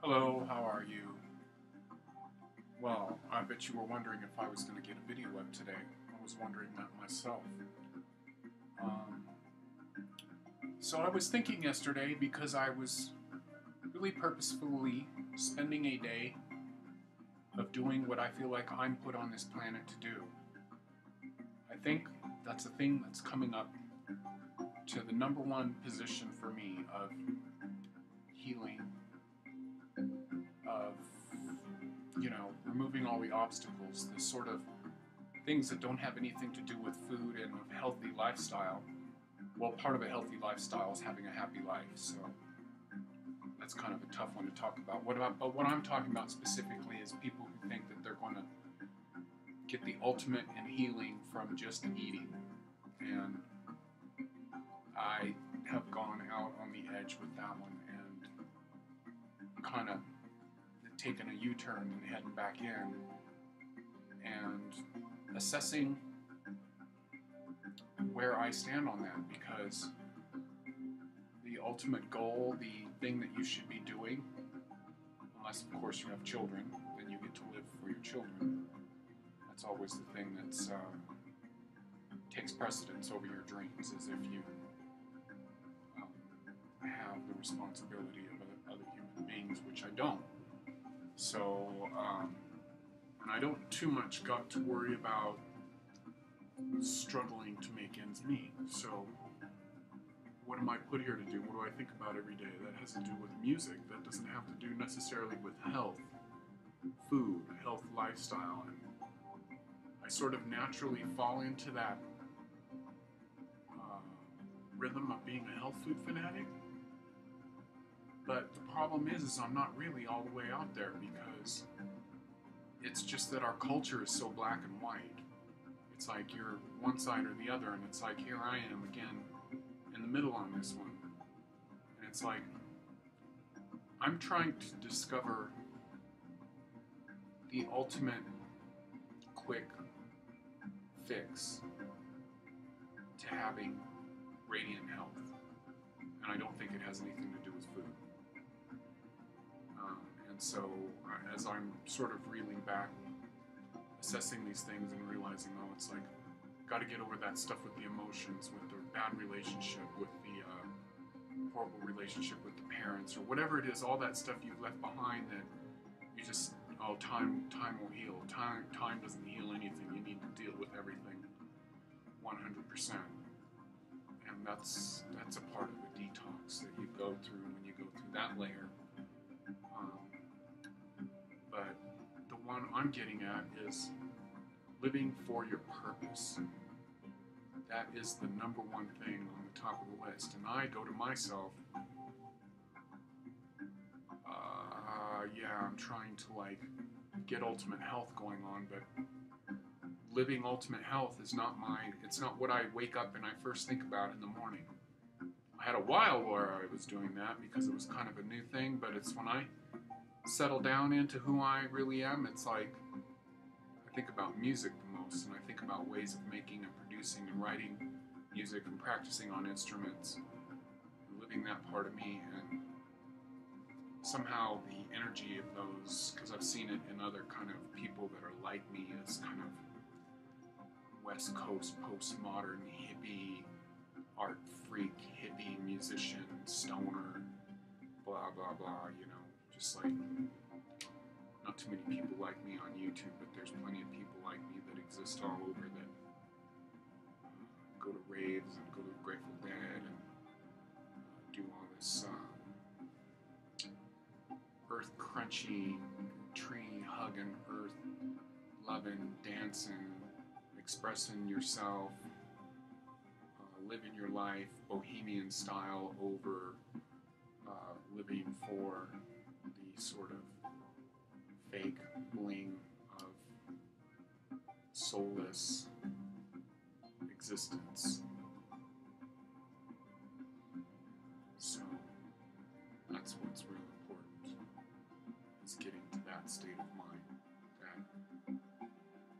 Hello, how are you? Well, I bet you were wondering if I was going to get a video up today. I was wondering that myself. Um, so I was thinking yesterday because I was really purposefully spending a day of doing what I feel like I'm put on this planet to do. I think that's a thing that's coming up to the number one position for me of healing, of removing all the obstacles, the sort of things that don't have anything to do with food and a healthy lifestyle. Well, part of a healthy lifestyle is having a happy life, so that's kind of a tough one to talk about. But what I'm talking about specifically is people who think that they're going to get the ultimate in healing from just eating. And I have gone out on the edge with that one and kind of taken a U-turn and heading back in and assessing where I stand on that, because the ultimate goal, the thing that you should be doing, unless of course you have children, then you get to live for your children. That's always the thing that takes precedence over your dreams, is if you have the responsibility of other human beings, which I don't. So, and I don't too much got to worry about struggling to make ends meet. So, what am I put here to do? What do I think about every day? That has to do with music. That doesn't have to do necessarily with health, food, health, lifestyle. And I sort of naturally fall into that rhythm of being a health food fanatic. But the problem is I'm not really all the way out there, because it's just that our culture is so black and white. It's like you're one side or the other, and it's like here I am again in the middle on this one. And it's like I'm trying to discover the ultimate quick fix to having radiant health. And I don't think it has anything to do with food. And so, as I'm sort of reeling back, assessing these things and realizing, oh, it's like, got to get over that stuff with the emotions, with the bad relationship, with the horrible relationship with the parents, or whatever it is, all that stuff you've left behind that you just, oh, time will heal. Time doesn't heal anything. You need to deal with everything 100%. And that's a part of the detox that you go through when you go through that layer. But the one I'm getting at is living for your purpose. That is the number one thing on the top of the list. And I go to myself, I'm trying to get ultimate health going on, but living ultimate health is it's not what I wake up and I first think about in the morning. I had a while where I was doing that because it was kind of a new thing, but it's when I settle down into who I really am, it's like I think about music the most, and I think about ways of making and producing and writing music and practicing on instruments and living that part of me. And somehow the energy of those, because I've seen it in other kind of people that are like me, as kind of West Coast postmodern hippie art freak, hippie musician, stoner, blah blah blah, just like not too many people like me on YouTube, but there's plenty of people like me that exist all over that go to raves and go to Grateful Dead and do all this earth crunching, tree hugging, earth loving, dancing, expressing yourself, living your life bohemian style over living for the sort of fake bling of soulless existence. So that's what's real important, is getting to that state of mind, that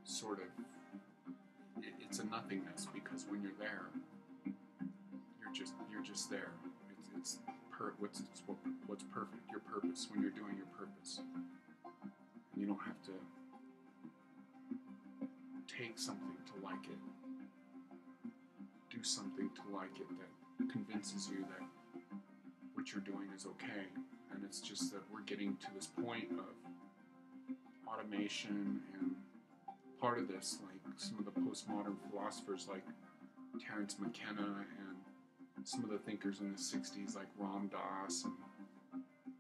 sort of, it's a nothingness, because when you're there, you're just there. It's what's perfect, your purpose, when you're doing your purpose. And you don't have to take something to like it, do something to like it that convinces you that what you're doing is okay. And it's just that we're getting to this point of automation, and part of this, like some of the postmodern philosophers like Terence McKenna and some of the thinkers in the 60s like Ram Dass,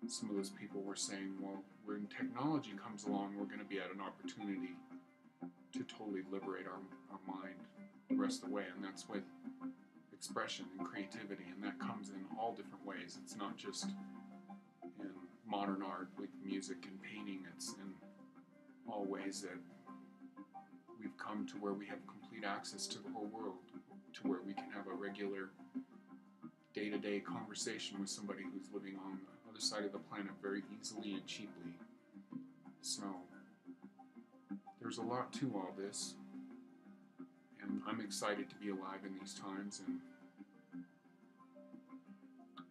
and some of those people were saying, well, when technology comes along, we're going to be at an opportunity to totally liberate our mind the rest of the way. And that's with expression and creativity, and that comes in all different ways. It's not just in modern art like music and painting, it's in all ways that we've come to where we have complete access to the whole world, to where we can have a regular day-to-day conversation with somebody who's living on the other side of the planet very easily and cheaply. So there's a lot to all this, and I'm excited to be alive in these times, and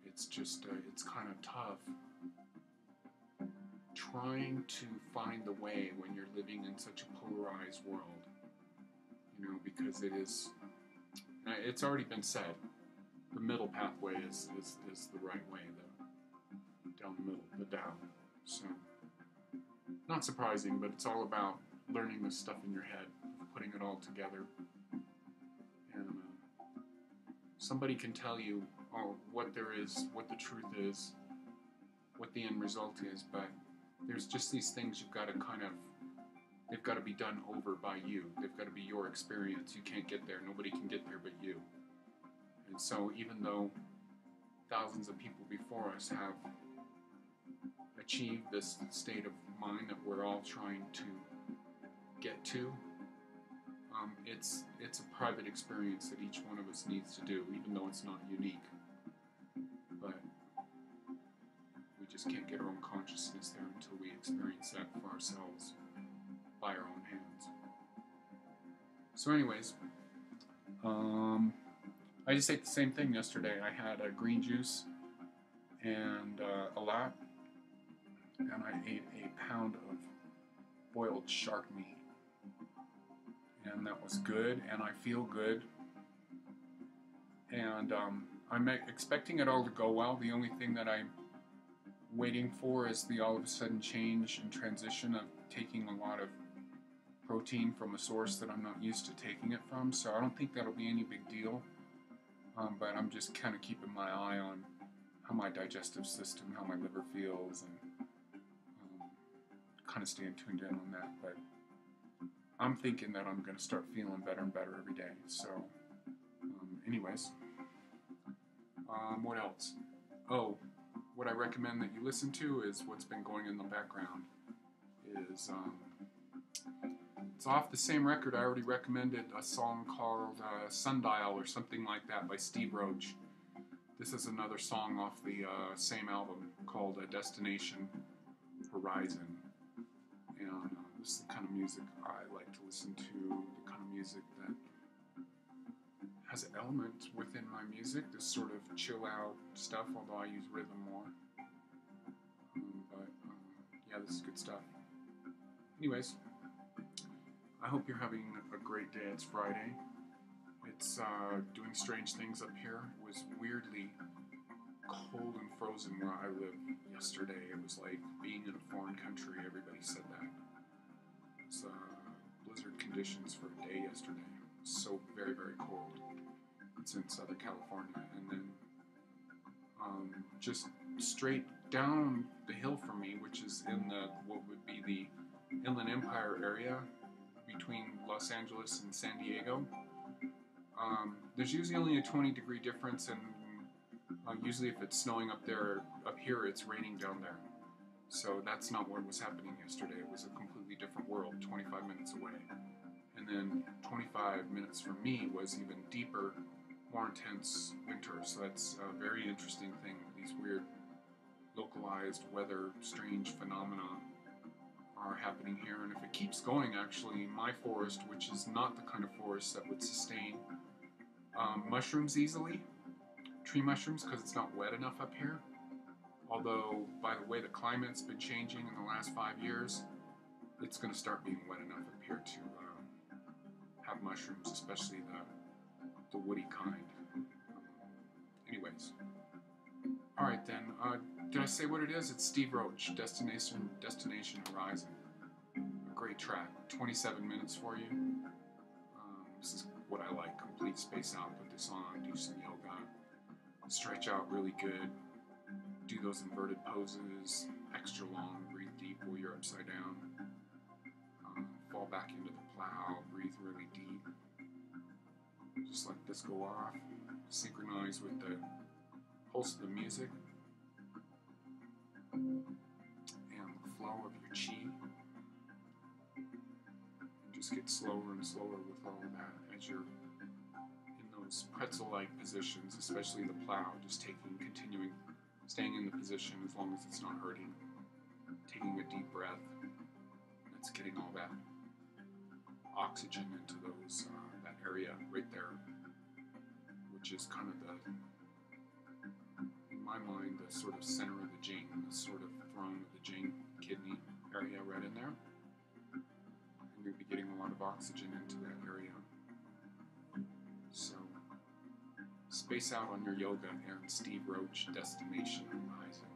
it's just, it's kind of tough trying to find the way when you're living in such a polarized world, you know, because it is, it's already been said, the middle pathway is the right way, down the middle, the Tao. So, not surprising, but it's all about learning the stuff in your head, putting it all together. And somebody can tell you what there is, what the truth is, what the end result is, but there's just these things you've got to they've got to be done over by you. They've got to be your experience. You can't get there. Nobody can get there but you. And so even though thousands of people before us have achieved this state of mind that we're all trying to get to, it's a private experience that each one of us needs to do, even though it's not unique. But we just can't get our own consciousness there until we experience that for ourselves by our own hands. So anyways, I just ate the same thing yesterday. I had a green juice and a lot, and I ate a pound of boiled shark meat, and that was good, and I feel good, and I'm expecting it all to go well. The only thing that I'm waiting for is the all of a sudden change and transition of taking a lot of protein from a source that I'm not used to taking it from, so I don't think that'll be any big deal. But I'm just kind of keeping my eye on how my digestive system, how my liver feels, and kind of staying tuned in on that. But I'm thinking that I'm going to start feeling better and better every day. So, anyways, what else? Oh, what I recommend that you listen to is what's been going in the background. It's off the same record. I already recommended a song called Sundial or something like that by Steve Roach. This is another song off the same album called Destination Horizon. And this is the kind of music I like to listen to, the kind of music that has an element within my music, this sort of chill out stuff, although I use rhythm more. But yeah, this is good stuff. Anyways, I hope you're having a great day. It's Friday. It's doing strange things up here. It was weirdly cold and frozen where I live yesterday. It was like being in a foreign country. Everybody said that. It's blizzard conditions for a day yesterday. It was so very, very cold. It's in Southern California. And then just straight down the hill from me, which is in what would be the Inland Empire area, between Los Angeles and San Diego. There's usually only a 20-degree difference, and usually if it's snowing up here, it's raining down there. So that's not what was happening yesterday. It was a completely different world, 25 minutes away. And then 25 minutes from me was even deeper, more intense winter. So that's a very interesting thing. These weird, localized weather, strange phenomena are happening here, and if it keeps going, actually, my forest, which is not the kind of forest that would sustain mushrooms easily, tree mushrooms, because it's not wet enough up here, Although, by the way the climate's been changing in the last 5 years, it's going to start being wet enough up here to have mushrooms, especially the woody kind. Anyways, all right then. Did I say what it is? It's Steve Roach, Destination Horizon. A great track. 27 minutes for you. This is what I like. Complete space out. Put this on. Do some yoga. Stretch out really good. Do those inverted poses. Extra long. Breathe deep while you're upside down. Fall back into the plow. Breathe really deep. Just let this go off. Synchronize with the pulse of the music and the flow of your chi. Just get slower and slower with all of that as you're in those pretzel-like positions, especially the plow. Just continuing, staying in the position as long as it's not hurting. Taking a deep breath. That's getting all that oxygen into those that area right there, which is kind of in my mind, the sort of center of the jing, the sort of throne of the jing, kidney area right in there. And you'll be getting a lot of oxygen into that area. So, space out on your yoga and Steve Roach, Destination Horizon.